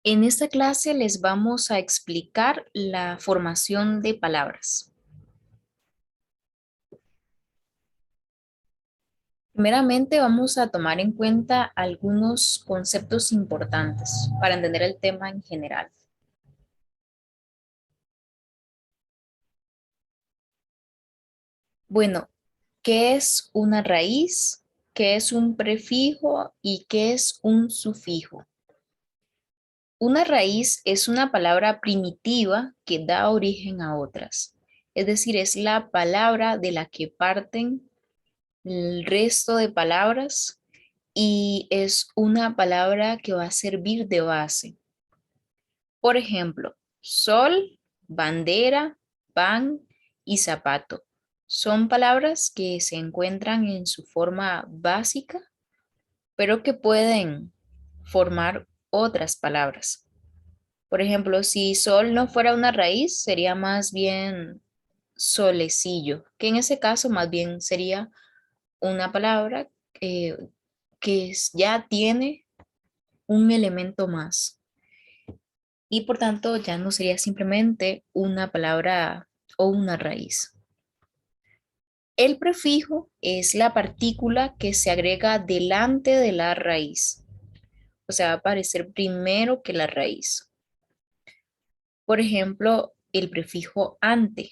En esta clase les vamos a explicar la formación de palabras. Primeramente vamos a tomar en cuenta algunos conceptos importantes para entender el tema en general. Bueno, ¿qué es una raíz? ¿Qué es un prefijo? ¿Y qué es un sufijo? Una raíz es una palabra primitiva que da origen a otras. Es decir, es la palabra de la que parten el resto de palabras y es una palabra que va a servir de base. Por ejemplo, sol, bandera, pan y zapato. Son palabras que se encuentran en su forma básica, pero que pueden formar otras palabras. Por ejemplo, si sol no fuera una raíz, sería más bien solecillo, que en ese caso más bien sería una palabra eh, ya tiene un elemento más y por tanto ya no sería simplemente una palabra o una raíz. El prefijo es la partícula que se agrega delante de la raíz, o sea, va a aparecer primero que la raíz. Por ejemplo, el prefijo ante,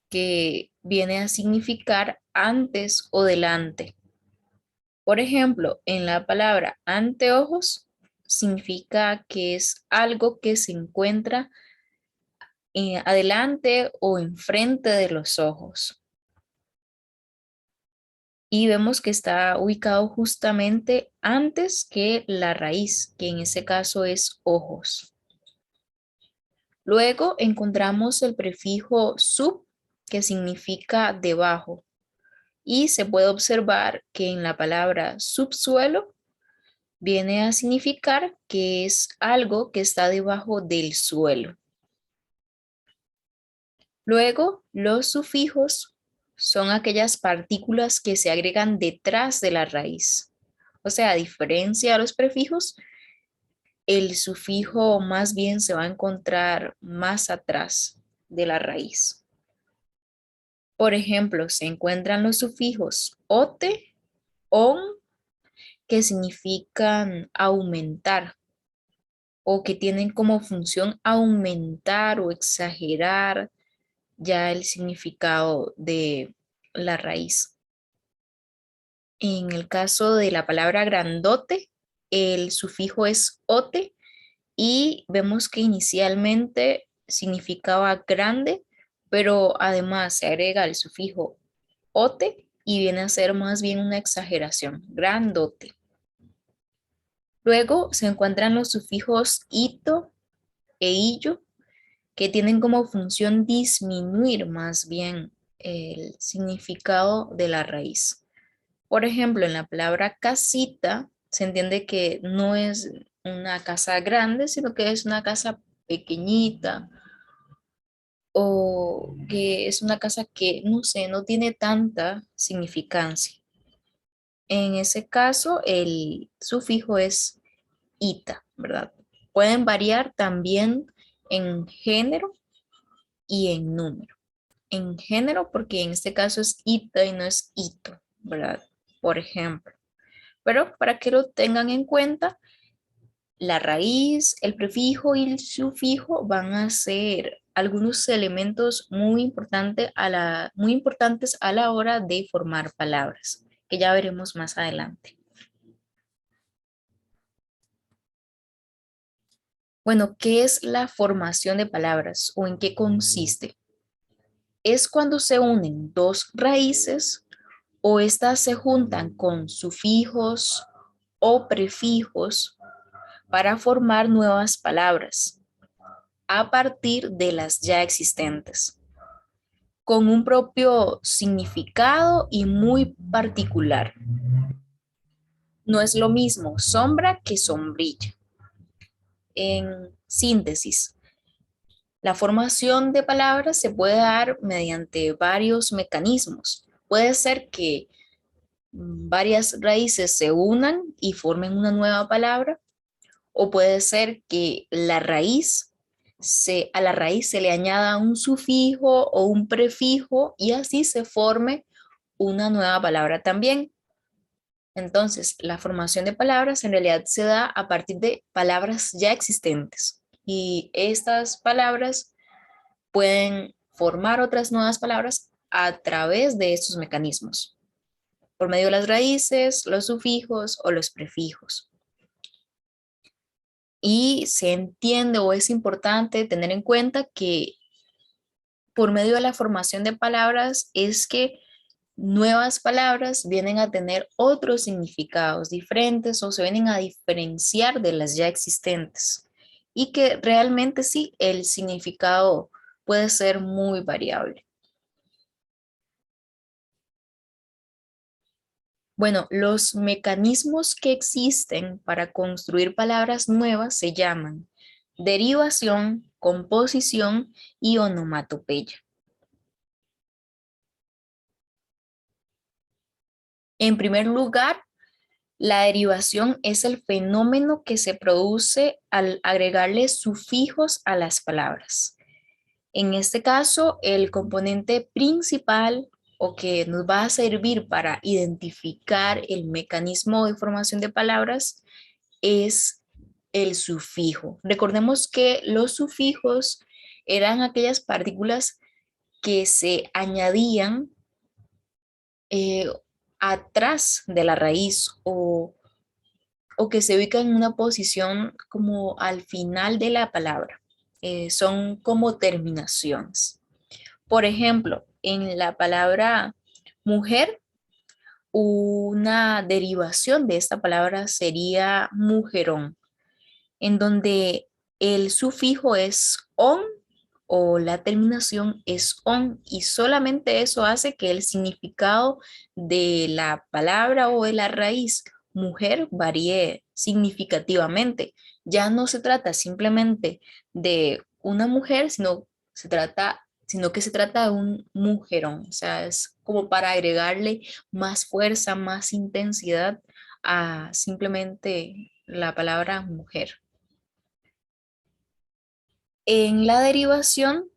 que viene a significar antes o delante. Por ejemplo, en la palabra anteojos significa que es algo que se encuentra adelante o enfrente de los ojos. Y vemos que está ubicado justamente antes que la raíz, que en ese caso es ojos. Luego encontramos el prefijo sub, que significa debajo. Y se puede observar que en la palabra subsuelo viene a significar que es algo que está debajo del suelo. Luego, los sufijos son aquellas partículas que se agregan detrás de la raíz. O sea, a diferencia de los prefijos, el sufijo más bien se va a encontrar más atrás de la raíz. Por ejemplo, se encuentran los sufijos ote, on, que significan aumentar o que tienen como función aumentar o exagerar ya el significado de la raíz. En el caso de la palabra grandote, el sufijo es ote y vemos que inicialmente significaba grande, pero además se agrega el sufijo ote y viene a ser más bien una exageración, grandote. Luego se encuentran los sufijos ito e illo, que tienen como función disminuir más bien el significado de la raíz. Por ejemplo, en la palabra casita se entiende que no es una casa grande, sino que es una casa pequeñita o que es una casa que, no sé, no tiene tanta significancia. En ese caso, el sufijo es ita, ¿verdad? Pueden variar también en género y en número. En género, porque en este caso es ita y no es ito, ¿verdad? Por ejemplo. Pero para que lo tengan en cuenta, la raíz, el prefijo y el sufijo van a ser algunos elementos muy importantes a la hora de formar palabras, que ya veremos más adelante. Bueno, ¿qué es la formación de palabras o en qué consiste? Es cuando se unen dos raíces o estas se juntan con sufijos o prefijos para formar nuevas palabras a partir de las ya existentes, con un propio significado y muy particular. No es lo mismo sombra que sombrilla. En síntesis, la formación de palabras se puede dar mediante varios mecanismos. Puede ser que varias raíces se unan y formen una nueva palabra, O puede ser que a la raíz se le añada un sufijo o un prefijo y así se forme una nueva palabra también. Entonces, la formación de palabras en realidad se da a partir de palabras ya existentes y estas palabras pueden formar otras nuevas palabras a través de estos mecanismos, por medio de las raíces, los sufijos o los prefijos. Y se entiende o es importante tener en cuenta que por medio de la formación de palabras es que nuevas palabras vienen a tener otros significados diferentes o se vienen a diferenciar de las ya existentes. Y que realmente sí, el significado puede ser muy variable. Bueno, los mecanismos que existen para construir palabras nuevas se llaman derivación, composición y onomatopeya. En primer lugar, la derivación es el fenómeno que se produce al agregarle sufijos a las palabras. En este caso, el componente principal o que nos va a servir para identificar el mecanismo de formación de palabras es el sufijo. Recordemos que los sufijos eran aquellas partículas que se añadían eh, atrás de la raíz o que se ubican en una posición como al final de la palabra. Son como terminaciones. Por ejemplo, en la palabra mujer, una derivación de esta palabra sería mujerón, en donde el sufijo es on o la terminación es on y solamente eso hace que el significado de la palabra o de la raíz mujer varíe significativamente. Ya no se trata simplemente de una mujer, sino que se trata de un mujerón, o sea, es como para agregarle más fuerza, más intensidad a simplemente la palabra mujer. En la derivación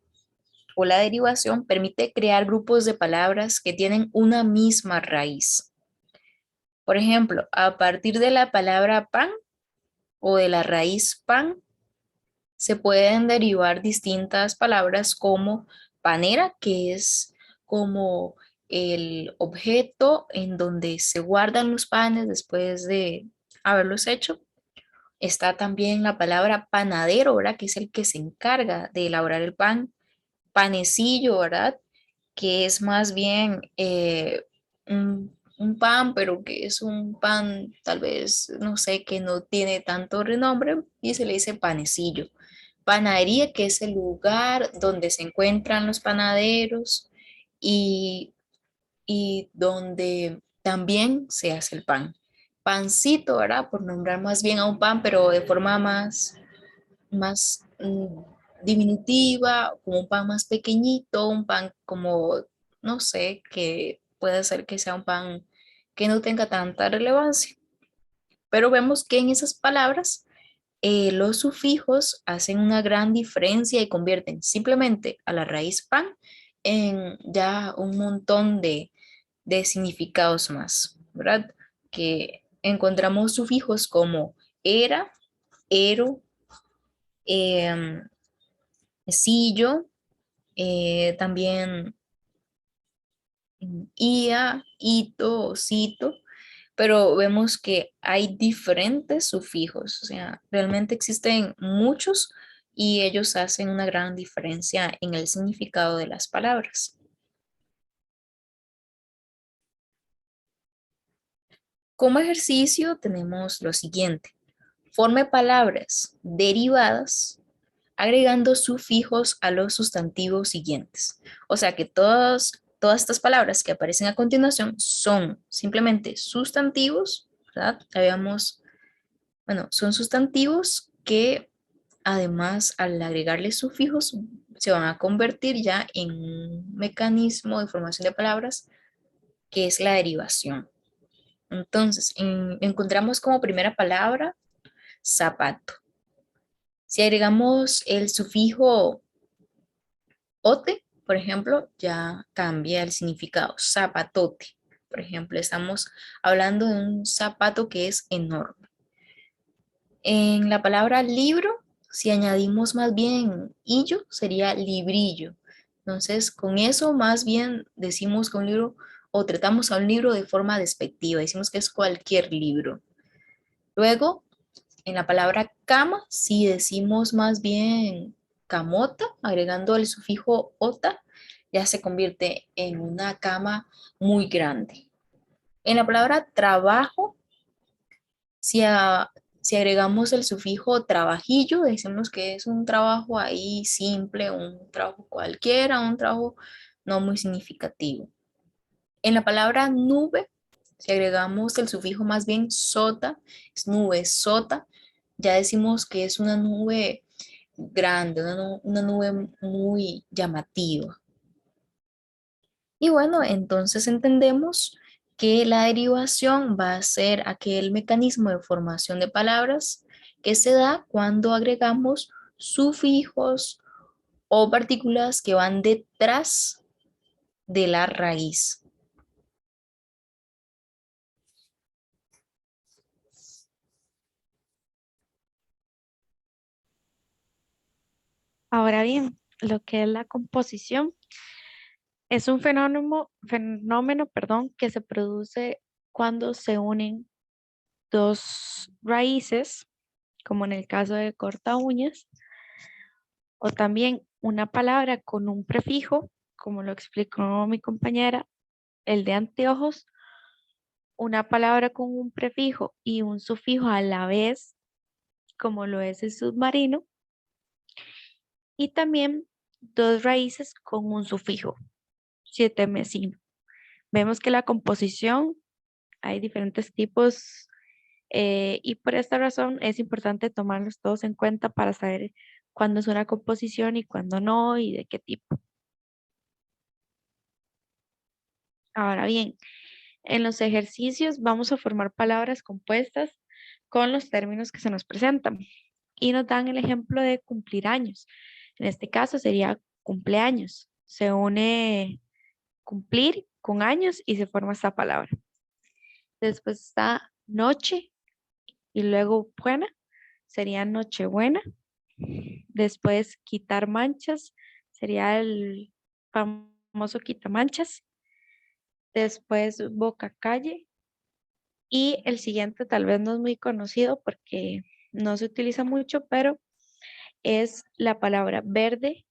o la derivación permite crear grupos de palabras que tienen una misma raíz. Por ejemplo, a partir de la palabra pan o de la raíz pan, se pueden derivar distintas palabras como panera, que es como el objeto en donde se guardan los panes después de haberlos hecho. Está también la palabra panadero, ¿verdad? Que es el que se encarga de elaborar el pan. Panecillo, ¿verdad? Que es más bien un pan, pero que es un pan tal vez, no sé, que no tiene tanto renombre y se le dice panecillo. Panadería, que es el lugar donde se encuentran los panaderos y, y donde también se hace el pan. Pancito, ¿verdad? Por nombrar más bien a un pan, pero de forma más diminutiva, como un pan más pequeñito, un pan como, no sé, que puede ser que sea un pan que no tenga tanta relevancia. Pero vemos que en esas palabras los sufijos hacen una gran diferencia y convierten simplemente a la raíz pan en ya un montón de significados más, ¿verdad? Que encontramos sufijos como era, ero, em, sillo, también ia, ito, cito, pero vemos que hay diferentes sufijos, o sea, realmente existen muchos y ellos hacen una gran diferencia en el significado de las palabras. Como ejercicio tenemos lo siguiente: forme palabras derivadas agregando sufijos a los sustantivos siguientes. O sea que todas estas palabras que aparecen a continuación son simplemente sustantivos, ¿verdad? Habíamos, bueno, son sustantivos que además al agregarles sufijos se van a convertir ya en un mecanismo de formación de palabras que es la derivación. Entonces, encontramos como primera palabra zapato. Si agregamos el sufijo ote, por ejemplo, ya cambia el significado. Zapatote. Por ejemplo, estamos hablando de un zapato que es enorme. En la palabra libro, si añadimos más bien illo, sería librillo. Entonces, con eso más bien decimos que un libro o tratamos a un libro de forma despectiva, decimos que es cualquier libro. Luego, en la palabra cama, si decimos más bien camota, agregando el sufijo ota, ya se convierte en una cama muy grande. En la palabra trabajo, si, si agregamos el sufijo trabajillo, decimos que es un trabajo ahí simple, un trabajo cualquiera, un trabajo no muy significativo. En la palabra nube, si agregamos el sufijo más bien sota, es nube sota, ya decimos que es una nube grande, una nube muy llamativa. Y bueno, entonces entendemos que la derivación va a ser aquel mecanismo de formación de palabras que se da cuando agregamos sufijos o partículas que van detrás de la raíz. Ahora bien, lo que es la composición es un fenómeno, que se produce cuando se unen dos raíces, como en el caso de corta uñas, o también una palabra con un prefijo, como lo explicó mi compañera, el de anteojos, una palabra con un prefijo y un sufijo a la vez, como lo es el submarino, y también dos raíces con un sufijo, siete mesino. Vemos que la composición hay diferentes tipos y por esta razón es importante tomarlos todos en cuenta para saber cuándo es una composición y cuándo no y de qué tipo. Ahora bien, en los ejercicios vamos a formar palabras compuestas con los términos que se nos presentan y nos dan el ejemplo de cumplir años. En este caso sería cumpleaños. Se une cumplir con años y se forma esta palabra. Después está noche y luego buena, sería nochebuena. Después quitar manchas, sería el famoso quitamanchas. Después boca calle. Y el siguiente tal vez no es muy conocido porque no se utiliza mucho, pero es la palabra verde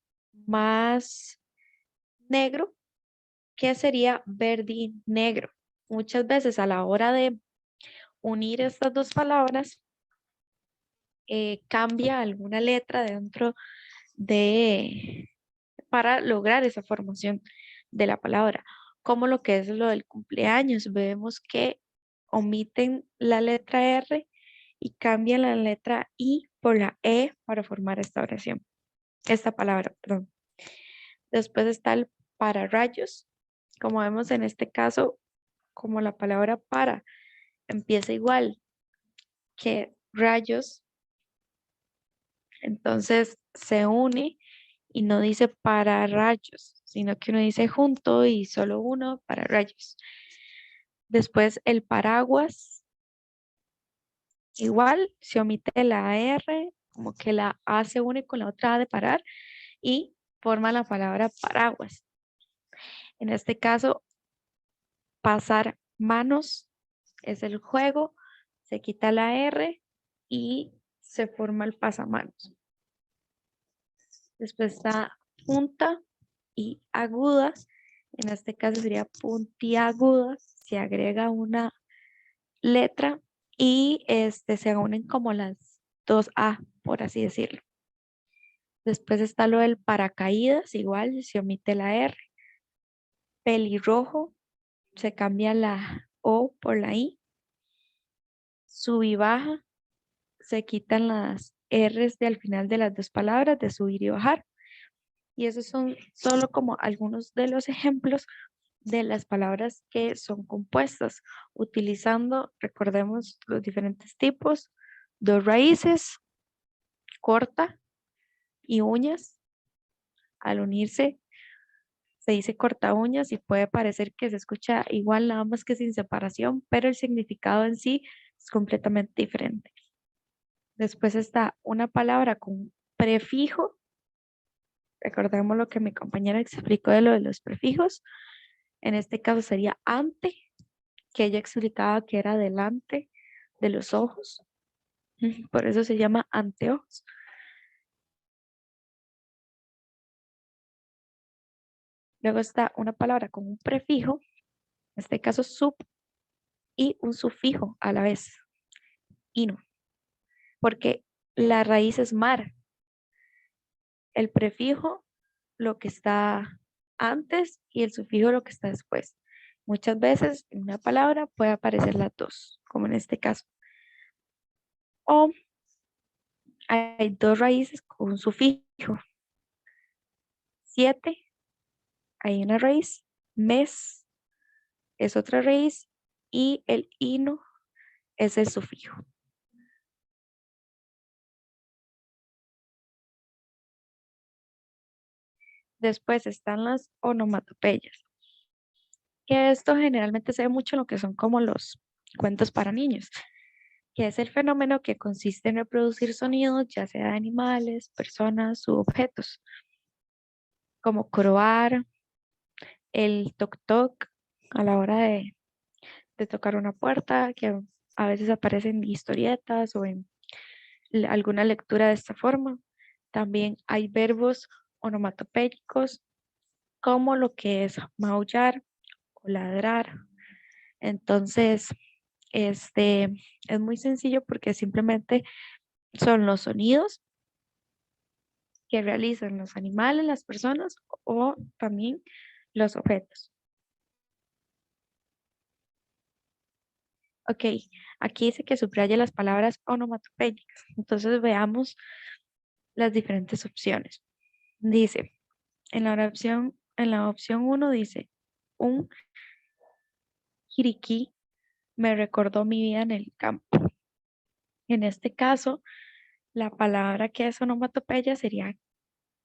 más negro, que sería verde negro. Muchas veces a la hora de unir estas dos palabras, cambia alguna letra dentro de, para lograr esa formación de la palabra, como lo que es lo del cumpleaños. Vemos que omiten la letra R y cambian la letra I por la E para formar esta oración, esta palabra, perdón. Después está el pararrayos, como vemos en este caso, como la palabra para empieza igual que rayos, entonces se une y no dice para rayos, sino que uno dice junto y solo uno para rayos. Después el paraguas, igual se omite la R, como que la A se une con la otra A de parar y forma la palabra paraguas. En este caso, pasar manos es el juego, se quita la R y se forma el pasamanos. Después está punta y aguda. En este caso sería puntiaguda. Se agrega una letra y se unen como las dos A, por así decirlo. Después está lo del paracaídas, igual se omite la R. Pelirrojo, se cambia la O por la I. Sub y baja, se quitan las R's de al final de las dos palabras, de subir y bajar. Y esos son solo como algunos de los ejemplos de las palabras que son compuestas, utilizando, recordemos, los diferentes tipos, dos raíces, corta y uñas. Al unirse se dice corta uñas y puede parecer que se escucha igual nada más que sin separación, pero el significado en sí es completamente diferente. Después está una palabra con prefijo. Recordemos lo que mi compañera explicó de lo de los prefijos. En este caso sería ante, que ella explicaba que era delante de los ojos. Por eso se llama anteojos. Luego está una palabra con un prefijo, en este caso sub, y un sufijo a la vez, ino, porque la raíz es mar. El prefijo, lo que está antes, y el sufijo, lo que está después. Muchas veces en una palabra puede aparecer las dos, como en este caso. O hay dos raíces con un sufijo. 7, hay una raíz. Mes es otra raíz. Y el ino es el sufijo. Después están las onomatopeyas, que esto generalmente se ve mucho en lo que son como los cuentos para niños, que es el fenómeno que consiste en reproducir sonidos, ya sea de animales, personas u objetos, como croar, el toc toc a la hora de tocar una puerta, que a veces aparece en historietas o en alguna lectura de esta forma. También hay verbos onomatopéyicos como lo que es maullar o ladrar. Entonces, es muy sencillo porque simplemente son los sonidos que realizan los animales, las personas o también los objetos. Ok, aquí dice que subraya las palabras onomatopéyicas. Entonces veamos las diferentes opciones. Dice, en la opción 1 dice, un jiriquí me recordó mi vida en el campo. En este caso, la palabra que es onomatopeya sería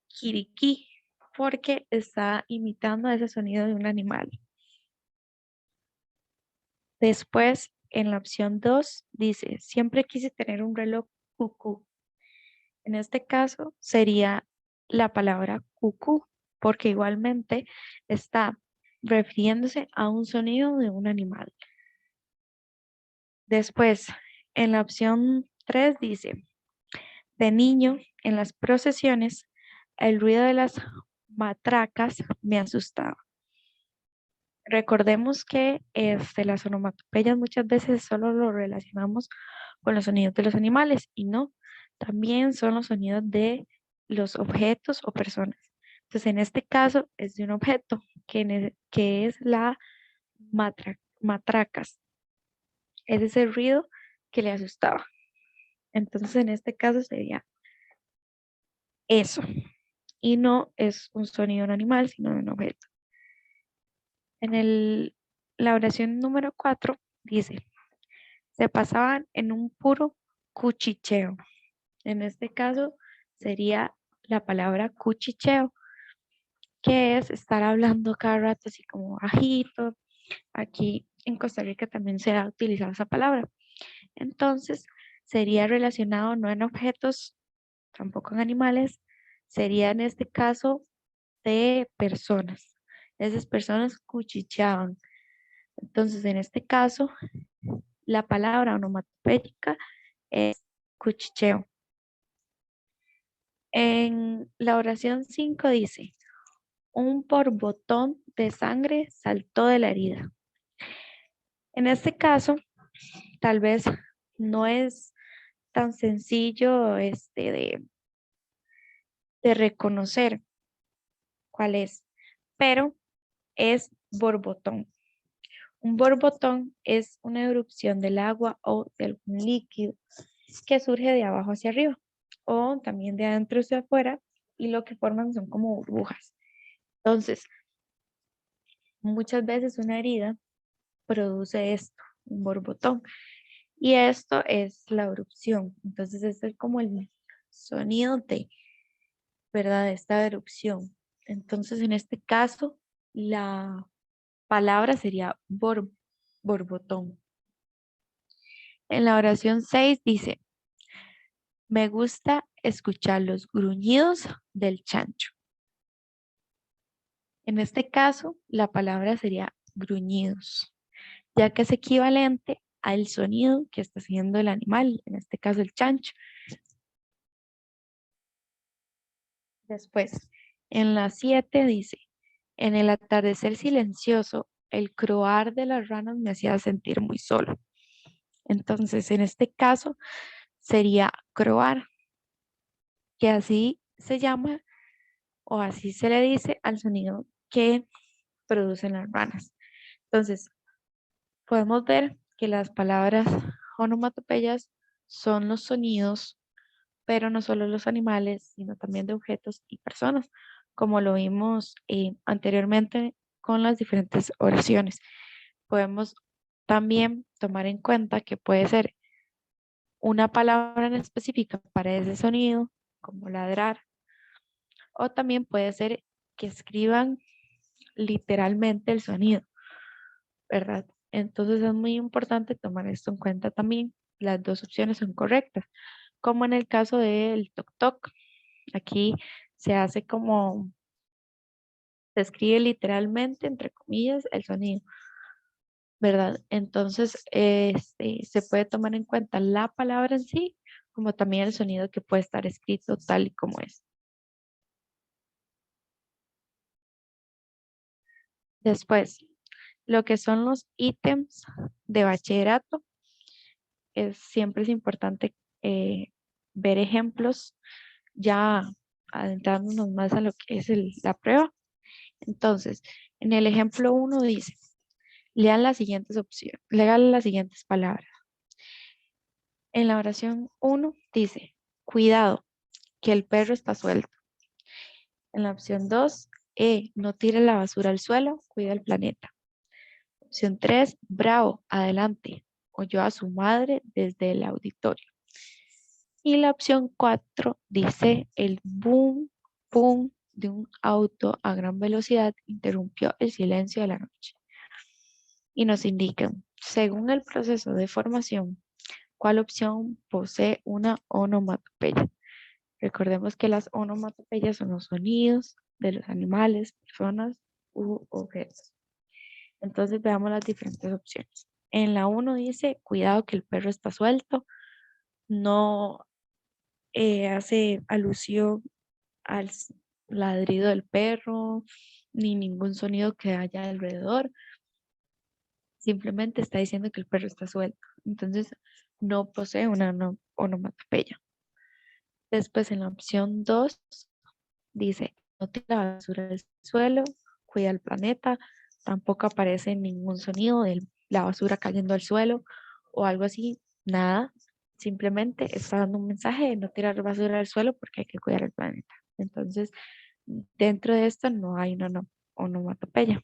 jiriquí, porque está imitando ese sonido de un animal. Después, en la opción 2, dice, siempre quise tener un reloj cucú. En este caso, sería la palabra cucú, porque igualmente está refiriéndose a un sonido de un animal. Después, en la opción 3 dice, de niño, en las procesiones, el ruido de las matracas me asustaba. Recordemos que las onomatopeyas muchas veces solo lo relacionamos con los sonidos de los animales y no, también son los sonidos de los objetos o personas. Entonces, en este caso es de un objeto que es la matracas. Es ese ruido que le asustaba. Entonces, en este caso sería eso. Y no es un sonido de un animal, sino de un objeto. La oración número 4 dice, se pasaban en un puro cuchicheo. En este caso sería la palabra cuchicheo, que es estar hablando cada rato así como bajito. Aquí en Costa Rica también se ha utilizado esa palabra. Entonces sería relacionado no en objetos, tampoco en animales, sería en este caso de personas. Esas personas cuchicheaban. Entonces, en este caso, la palabra onomatopéyica es cuchicheo. En la oración 5 dice, un borbotón de sangre saltó de la herida. En este caso, tal vez no es tan sencillo de reconocer cuál es, pero es borbotón. Un borbotón es una erupción del agua o de algún líquido que surge de abajo hacia arriba o también de adentro hacia afuera y lo que forman son como burbujas. Entonces, muchas veces una herida produce esto, un borbotón. Y esto es la erupción. Entonces, este es como el sonido de, ¿verdad? Esta erupción. Entonces, en este caso, la palabra sería borbotón. En la oración 6 dice, me gusta escuchar los gruñidos del chancho. En este caso, la palabra sería gruñidos, ya que es equivalente al sonido que está haciendo el animal, en este caso el chancho. Después, en la 7 dice, en el atardecer silencioso, el croar de las ranas me hacía sentir muy solo. Entonces, en este caso, sería croar, que así se llama o así se le dice al sonido que producen las ranas. Entonces, podemos ver que las palabras onomatopeyas son los sonidos, pero no solo los animales, sino también de objetos y personas, como lo vimos anteriormente con las diferentes oraciones. Podemos también tomar en cuenta que puede ser una palabra en específica para ese sonido, como ladrar, o también puede ser que escriban literalmente el sonido, ¿verdad? Entonces es muy importante tomar esto en cuenta también. Las dos opciones son correctas, como en el caso del toc toc. Aquí se hace como, se escribe literalmente, entre comillas, el sonido, ¿verdad? Entonces, se puede tomar en cuenta la palabra en sí, como también el sonido que puede estar escrito tal y como es. Después, lo que son los ítems de bachillerato, siempre es importante ver ejemplos ya adentrándonos más a lo que es la prueba. Entonces, en el ejemplo 1 dice, lean las siguientes opciones, lean las siguientes palabras. En la oración 1 dice, cuidado, que el perro está suelto. En la opción 2, no tire la basura al suelo, cuida el planeta. Opción 3, bravo, adelante, oyó a su madre desde el auditorio. Y la opción 4 dice, el boom, boom de un auto a gran velocidad interrumpió el silencio de la noche. Y nos indican, según el proceso de formación, cuál opción posee una onomatopeya. Recordemos que las onomatopeyas son los sonidos de los animales, personas u objetos. Entonces veamos las diferentes opciones. En la 1 dice, cuidado que el perro está suelto. No hace alusión al ladrido del perro, ni ningún sonido que haya alrededor. Simplemente está diciendo que el perro está suelto. Entonces, no posee una onomatopeya. Después, en la opción 2, dice, no tira la basura al suelo, cuida el planeta. Tampoco aparece ningún sonido de la basura cayendo al suelo o algo así. Nada. Simplemente está dando un mensaje de no tirar basura al suelo porque hay que cuidar el planeta. Entonces, dentro de esto no hay una onomatopeya.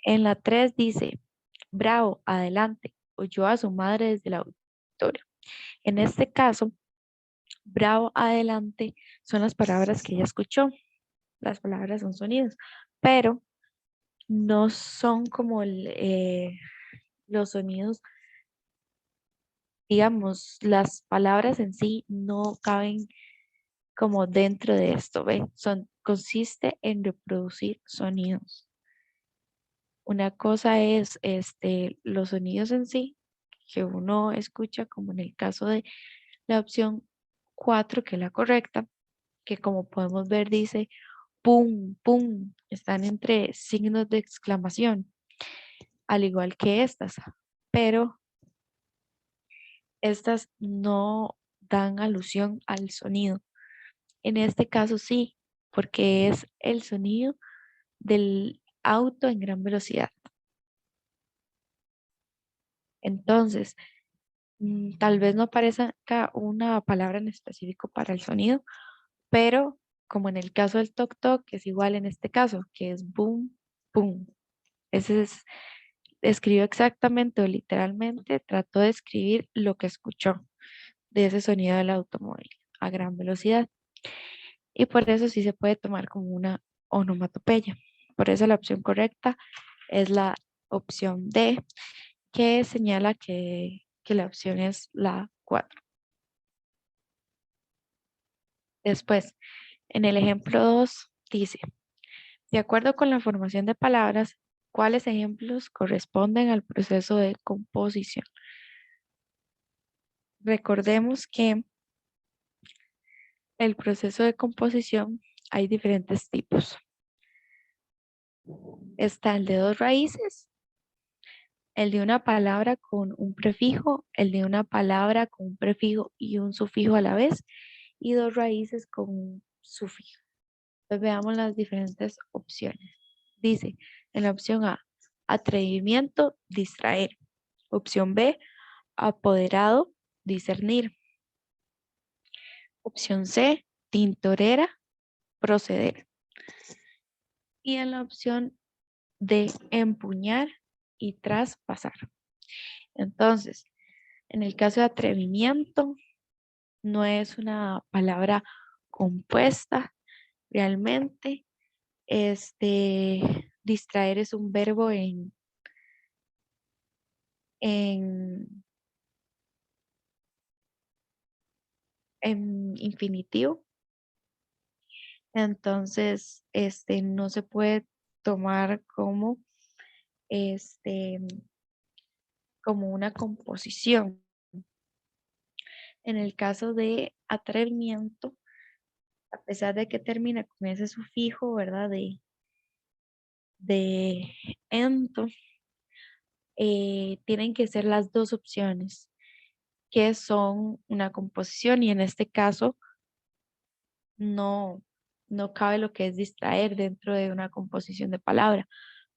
En la 3 dice, bravo, adelante, oyó a su madre desde el auditorio. En este caso, bravo, adelante son las palabras que ella escuchó. Las palabras son sonidos, pero no son como los sonidos, digamos, las palabras en sí no caben como dentro de esto, ¿ve? Consiste en reproducir sonidos. Una cosa es los sonidos en sí que uno escucha, como en el caso de la opción 4 que es la correcta, que como podemos ver dice pum, pum, están entre signos de exclamación, al igual que estas, pero estas no dan alusión al sonido. En este caso sí, porque es el sonido del auto en gran velocidad. Entonces, tal vez no aparezca una palabra en específico para el sonido, pero como en el caso del toc toc, es igual en este caso, que es boom, boom. Ese es escribió exactamente o literalmente, trató de escribir lo que escuchó de ese sonido del automóvil a gran velocidad. Y por eso sí se puede tomar como una onomatopeya. Por eso la opción correcta es la opción D, que señala que la opción es la 4. Después, en el ejemplo 2 dice, de acuerdo con la formación de palabras, ¿cuáles ejemplos corresponden al proceso de composición? Recordemos que el proceso de composición hay diferentes tipos. Está el de dos raíces, el de una palabra con un prefijo, el de una palabra con un prefijo y un sufijo a la vez, y dos raíces con un sufijo. Entonces veamos las diferentes opciones. Dice, en la opción A, atrevimiento, distraer. Opción B, apoderado, discernir. Opción C, tintorera, proceder. Y en la opción D, empuñar y traspasar. Entonces, en el caso de atrevimiento, no es una palabra compuesta realmente. Distraer es un verbo en, en infinitivo. Entonces, no se puede tomar como, este, como una composición. En el caso de atrevimiento, a pesar de que termina con ese sufijo, ¿verdad? De ento, tienen que ser las dos opciones que son una composición y en este caso no, no cabe lo que es distraer dentro de una composición de palabra,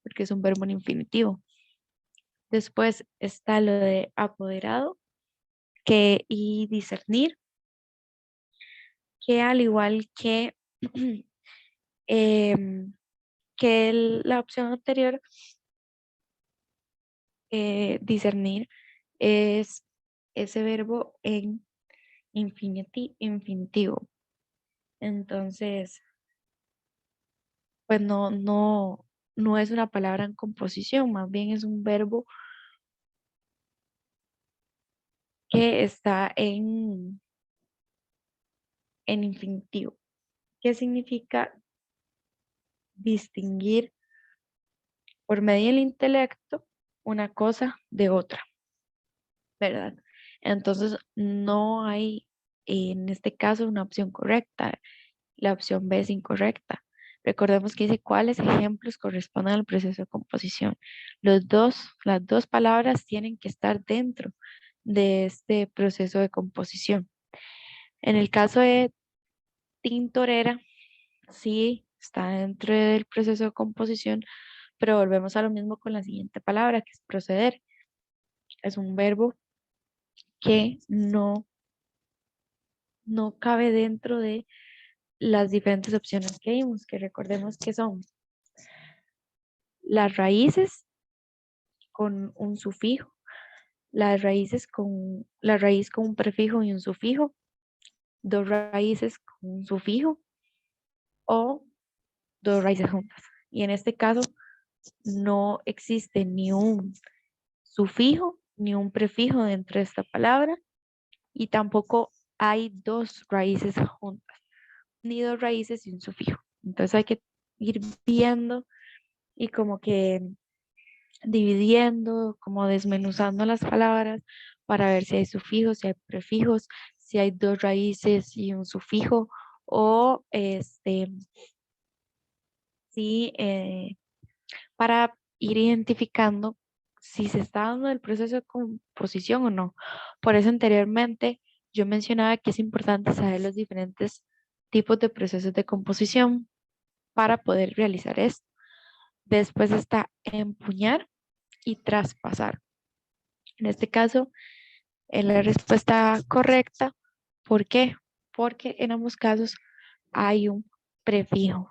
porque es un verbo en infinitivo. Después está lo de apoderado y discernir, que al igual que, la opción anterior, discernir es ese verbo en infinitivo. Entonces, pues no es una palabra en composición, más bien es un verbo que está en infinitivo. ¿Qué significa distinguir por medio del intelecto una cosa de otra, ¿verdad? Entonces, no hay en este caso una opción correcta. La opción B es incorrecta. Recordemos que dice cuáles ejemplos corresponden al proceso de composición. Las dos palabras tienen que estar dentro de este proceso de composición. En el caso de tintorera, sí está dentro del proceso de composición, pero volvemos a lo mismo con la siguiente palabra, que es proceder. Es un verbo que no cabe dentro de las diferentes opciones que vimos, que recordemos que son las raíces con un sufijo, la raíz con un prefijo y un sufijo, dos raíces con un sufijo o dos raíces juntas. Y en este caso no existe ni un sufijo ni un prefijo dentro de esta palabra y tampoco hay dos raíces juntas, ni dos raíces y un sufijo. Entonces hay que ir viendo y como que dividiendo, como desmenuzando las palabras para ver si hay sufijos, si hay prefijos, si hay dos raíces y un sufijo o si para ir identificando si se está dando el proceso de composición o no. Por eso anteriormente yo mencionaba que es importante saber los diferentes tipos de procesos de composición para poder realizar esto. Después está empuñar y traspasar. En este caso, es la respuesta correcta. ¿Por qué? Porque en ambos casos hay un prefijo,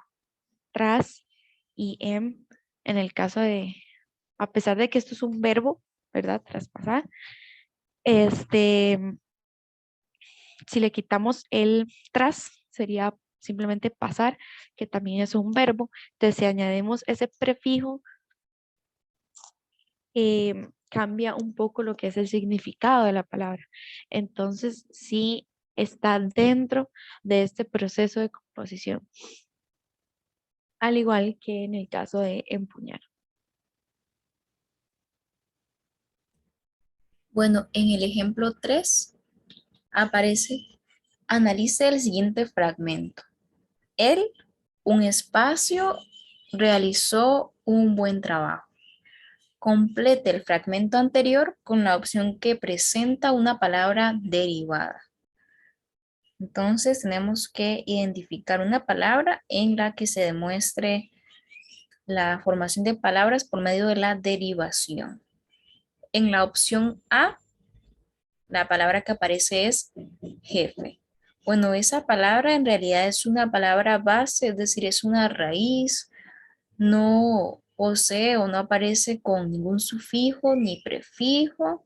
tras y en el caso a pesar de que esto es un verbo, ¿verdad? Traspasar, este, si le quitamos el tras, sería simplemente pasar, que también es un verbo. Entonces, si añadimos ese prefijo, cambia un poco lo que es el significado de la palabra. Entonces, sí está dentro de este proceso de composición, al igual que en el caso de empuñar. Bueno, en el ejemplo 3 aparece, analice el siguiente fragmento. Él, un espacio, realizó un buen trabajo. Complete el fragmento anterior con la opción que presenta una palabra derivada. Entonces tenemos que identificar una palabra en la que se demuestre la formación de palabras por medio de la derivación. En la opción A, la palabra que aparece es jefe. Bueno, esa palabra en realidad es una palabra base, es decir, es una raíz, no posee o no aparece con ningún sufijo ni prefijo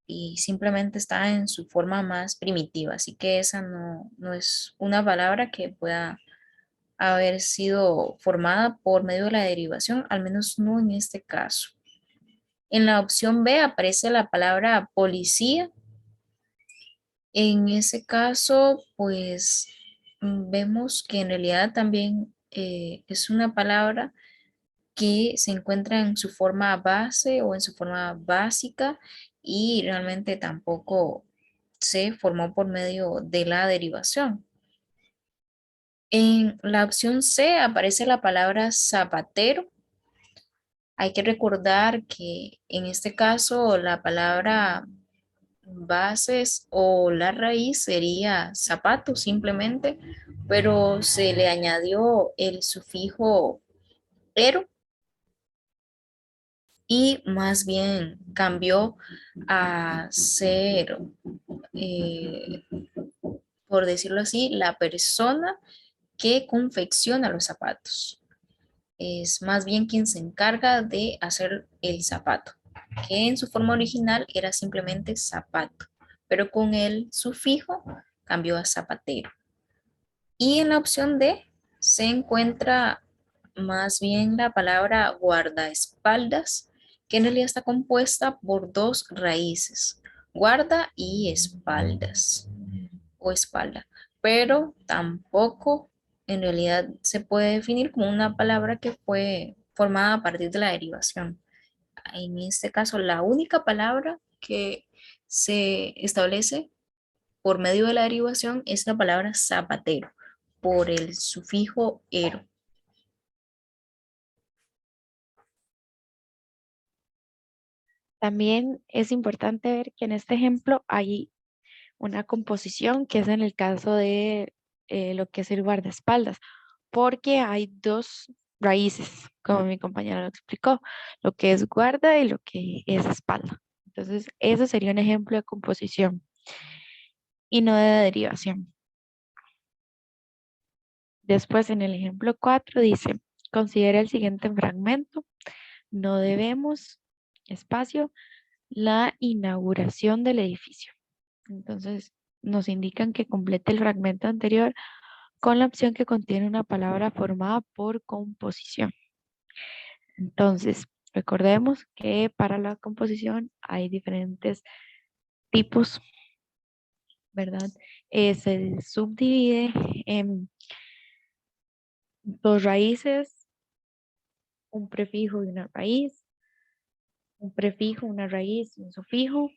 y simplemente está en su forma más primitiva. Así que esa no es una palabra que pueda haber sido formada por medio de la derivación, al menos no en este caso. En la opción B aparece la palabra policía. En ese caso, pues vemos que en realidad también es una palabra que se encuentra en su forma base o en su forma básica y realmente tampoco se formó por medio de la derivación. En la opción C aparece la palabra zapatero. Hay que recordar que en este caso la palabra bases o la raíz sería zapato simplemente, pero se le añadió el sufijo ero y más bien cambió a ser, eh, por decirlo así, la persona que confecciona los zapatos. Es más bien quien se encarga de hacer el zapato, que en su forma original era simplemente zapato, pero con el sufijo cambió a zapatero. Y en la opción D se encuentra más bien la palabra guardaespaldas, que en realidad está compuesta por dos raíces, guarda y espaldas o espalda, pero tampoco en realidad se puede definir como una palabra que fue formada a partir de la derivación. En este caso, la única palabra que se establece por medio de la derivación es la palabra zapatero, por el sufijo ero. También es importante ver que en este ejemplo hay una composición que es en el caso de lo que es el guardaespaldas, porque hay dos raíces, como mi compañera lo explicó, lo que es guarda y lo que es espalda. Entonces, eso sería un ejemplo de composición y no de derivación. Después, en el ejemplo 4 dice, considera el siguiente fragmento, no debemos, espacio, la inauguración del edificio. Entonces, nos indican que complete el fragmento anterior con la opción que contiene una palabra formada por composición. Entonces, recordemos que para la composición hay diferentes tipos, ¿verdad? Se subdivide en dos raíces, un prefijo y una raíz, un prefijo, una raíz y un sufijo,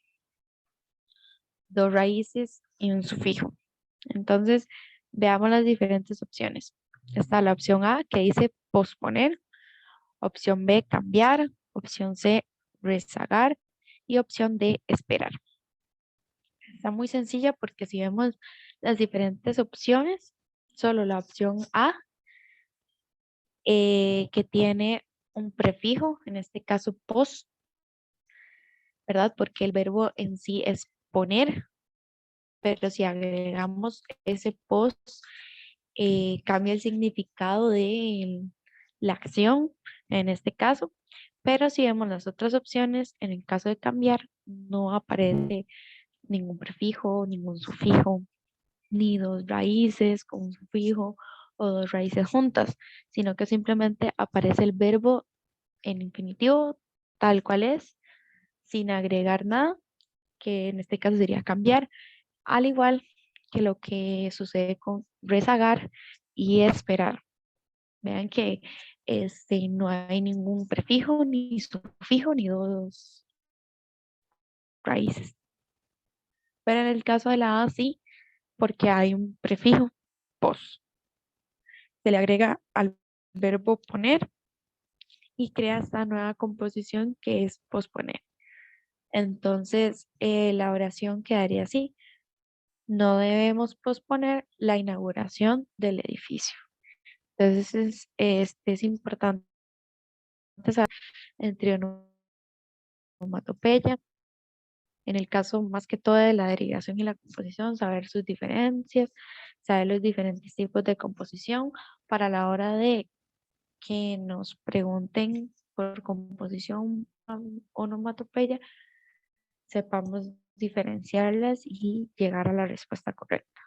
dos raíces y un sufijo. Entonces, veamos las diferentes opciones. Está la opción A que dice posponer, opción B cambiar, opción C rezagar y opción D esperar. Está muy sencilla porque si vemos las diferentes opciones, solo la opción A que tiene un prefijo, en este caso pos, ¿verdad? Porque el verbo en sí es poner, pero si agregamos ese pos, cambia el significado de la acción, en este caso, Pero si vemos las otras opciones, en el caso de cambiar, no aparece ningún prefijo, ningún sufijo, ni dos raíces con un sufijo o dos raíces juntas, sino que simplemente aparece el verbo en infinitivo tal cual es, sin agregar nada, que en este caso sería cambiar, al igual que lo que sucede con rezagar y esperar. Vean que no hay ningún prefijo, ni sufijo, ni dos raíces. Pero en el caso de la A sí, porque hay un prefijo, pos. Se le agrega al verbo poner y crea esta nueva composición que es posponer. Entonces, la oración quedaría así. No debemos posponer la inauguración del edificio. Entonces, es importante saber entre onomatopeya, en el caso más que todo de la derivación y la composición, saber sus diferencias, saber los diferentes tipos de composición para la hora de que nos pregunten por composición onomatopeya, sepamos diferenciarlas y llegar a la respuesta correcta.